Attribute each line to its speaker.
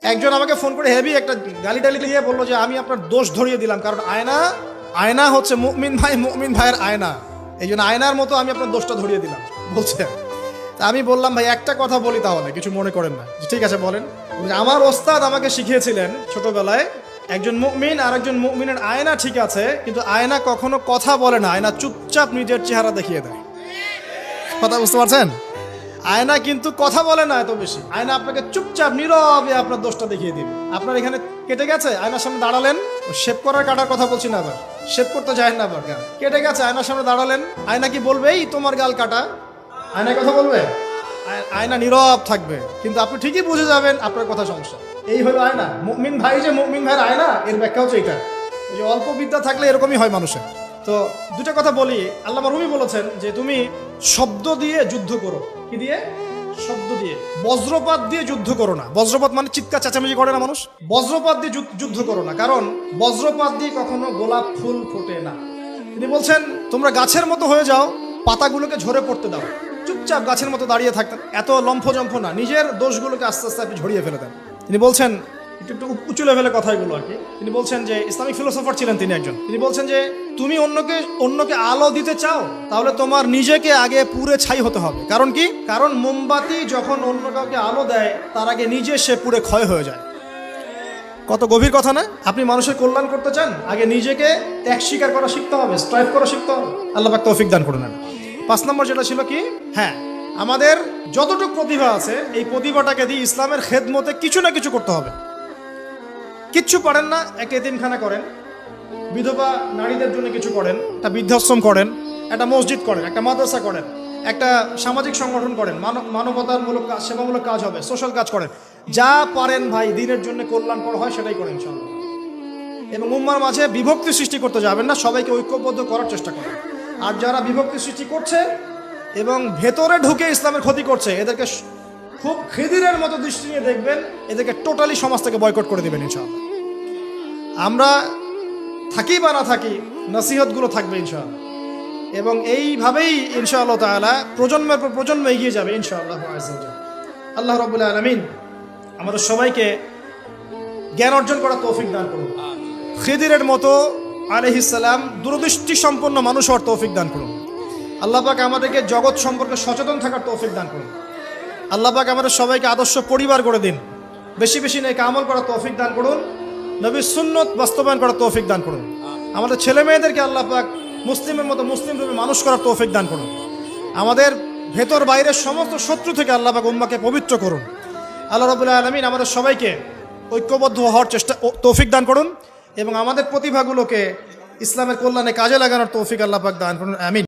Speaker 1: একজন আমাকে ফোন করে হেভি একটা গালি টালি দিয়ে বললো যে আমি আপনার দোষ ধরিয়ে দিলাম, কারণ আয়না হচ্ছে মুমিন ভাইয়ের আয়না, এই জন্য আয়নার মতো আমি আপনার দোষটা ধরিয়ে দিলাম বলছে। তা আমি বললাম ভাই একটা কথা বলি, তাহলে কিছু মনে করেন না। ঠিক আছে বলেন। আমার ওস্তাদ আমাকে শিখিয়েছিলেন ছোটবেলায়, একজন মুমিন আর একজন মুমিনের আয়না ঠিক আছে, কিন্তু আয়না কখনো কথা বলে না, আয়না চুপচাপ নিজের চেহারা দেখিয়ে দেয়। কথা বুঝতে পারছেন? আয়না কিন্তু কথা বলে না এত বেশি, আয়না আপনাকে চুপচাপ নীরবে আপনার দোষটা দেখিয়ে দিবে। আপনার এখানে কেটে গেছে, আয়নার সামনে দাঁড়ালেন, শেভ করার কাটার কথা বলছি না, আবার শেভ করতে যায় না, আবার গাল কেটে গেছে, আয়নার সামনে দাঁড়ালেন, আয়না কি বলবে এই তোমার গাল কাটা? আয়না কথা বলবে? আয়না নীরব থাকবে, কিন্তু আপনি ঠিকই বুঝে যাবেন আপনার কথা সমস্যা। এই হলো আয়না। মুমিন ভাই যে মুমিন ভাইয়ের আয়না, এর ব্যাখ্যা হচ্ছে এটা, যে অল্প বিদ্যা থাকলে এরকমই হয় মানুষের। তো দুটো কথা বলি। আল্লামা রুমি বলেছেন যে তুমি শব্দ দিয়ে যুদ্ধ করো। কি দিয়ে? শব্দ দিয়ে। বজ্রপাত দিয়ে যুদ্ধ করো না। বজ্রপাত মানে চিৎকার চেঁচামেচি করে না মানুষ, বজ্রপাত দিয়ে যুদ্ধ করো না, কারণ বজ্রপাত দিয়ে কখনো গোলাপ ফুল ফোটে না। তিনি বলছেন তোমরা গাছের মতো হয়ে যাও, পাতাগুলোকে ঝরে পড়তে দাও, চুপচাপ গাছের মতো দাঁড়িয়ে থাকতেন, এত লম্ফজম্ফ না, নিজের দোষগুলোকে আস্তে আস্তে আপনি ঝরিয়ে ফেলে দেন। তিনি বলছেন একটু উঁচু লেভেলের কথাগুলো আর কি। তিনি বলছেন যে ইসলামিক ফিলোসফার ছিলেন তিনি একজন। তিনি বলছেন যে তুমি অন্যকে আলো দিতে চাও, তাহলে তোমার নিজেকে আগে পুড়ে ছাই হতে হবে। কারণ কি? কারণ মোমবাতি যখন অন্য কাউকে আলো দেয়, তার আগে নিজে সে পুড়ে ক্ষয় হয়ে যায়। কত গভীর কথা না? আপনি মানুষের কল্যাণ করতে চান, আগে নিজেকে ত্যাগ স্বীকার করা শিখতে হবে, স্ট্রাইভ করা শিখতে হবে। আল্লাহ পাক তৌফিক দান করে নেন। 5 নম্বর যেটা ছিল কি, হ্যাঁ আমাদের যতটুকু প্রতিভা আছে, এই প্রতিভাটাকে দিয়ে ইসলামের খেদমতে কিছু না কিছু করতে হবে। কিচ্ছু পারেন না, একটা এতিমখানা করেন, বিধবা নারীদের জন্য কিছু করেন, একটা বৃদ্ধাশ্রম করেন, একটা মসজিদ করেন, একটা মাদ্রাসা করেন, একটা সামাজিক সংগঠন করেন, মানবতামূলক কাজ, সেবামূলক কাজ হবে, সোশ্যাল কাজ করেন, যা পারেন ভাই দিনের জন্য কল্যাণ করা হয় সেটাই করেন ইনশাআল্লাহ। এবং উম্মার মাঝে বিভক্তি সৃষ্টি করতে যাবেন না, সবাইকে ঐক্যবদ্ধ করার চেষ্টা করেন। আর যারা বিভক্তি সৃষ্টি করছে এবং ভেতরে ঢুকে ইসলামের ক্ষতি করছে, এদেরকে খুব খিদিরের মতো দৃষ্টি নিয়ে দেখবেন, এদেরকে টোটালি সমাজ থেকে বয়কট করে দেবেন ইনশাআল্লাহ। আমরা থাকি বা না থাকি, নসিহতগুলো থাকবে ইনশাআল্লাহ, এবং এইভাবেই ইনশাআল্লাহ তাআলা প্রজন্মের পর প্রজন্ম এগিয়ে যাবে ইনশাআল্লাহ। আল্লাহ রাব্বুল আলামিন আমাদের সবাইকে জ্ঞান অর্জন করার তৌফিক দান করুন। খিদিরের মতো আলাইহিস সালাম দূরদৃষ্টি সম্পন্ন মানুষ হওয়ার তৌফিক দান করুন। আল্লাহ পাক আমাদেরকে জগৎ সম্পর্কে সচেতন থাকার তৌফিক দান করুন। আল্লাহ পাক আমাদের সবাইকে আদর্শ পরিবার করে দিন, বেশি বেশি নেক আমল করার তৌফিক দান করুন, নবীর সুন্নত বাস্তবায়ন করার তৌফিক দান করুন। আমাদের ছেলে মেয়েদেরকে আল্লাহ পাক মুসলিমের মতো মুসলিম রূপে মানুষ করার তৌফিক দান করুন। আমাদের ভেতর বাইরের সমস্ত শত্রু থেকে আল্লাহ পাক উম্মাকে পবিত্র করুন। আল্লাহ রাব্বুল আলামিন আমাদের সবাইকে ঐক্যবদ্ধ হওয়ার তৌফিক দান করুন, এবং আমাদের প্রতিভাগুলোকে ইসলামের কল্যাণে কাজে লাগানোর তৌফিক আল্লাহ পাক দান করুন। আমিন।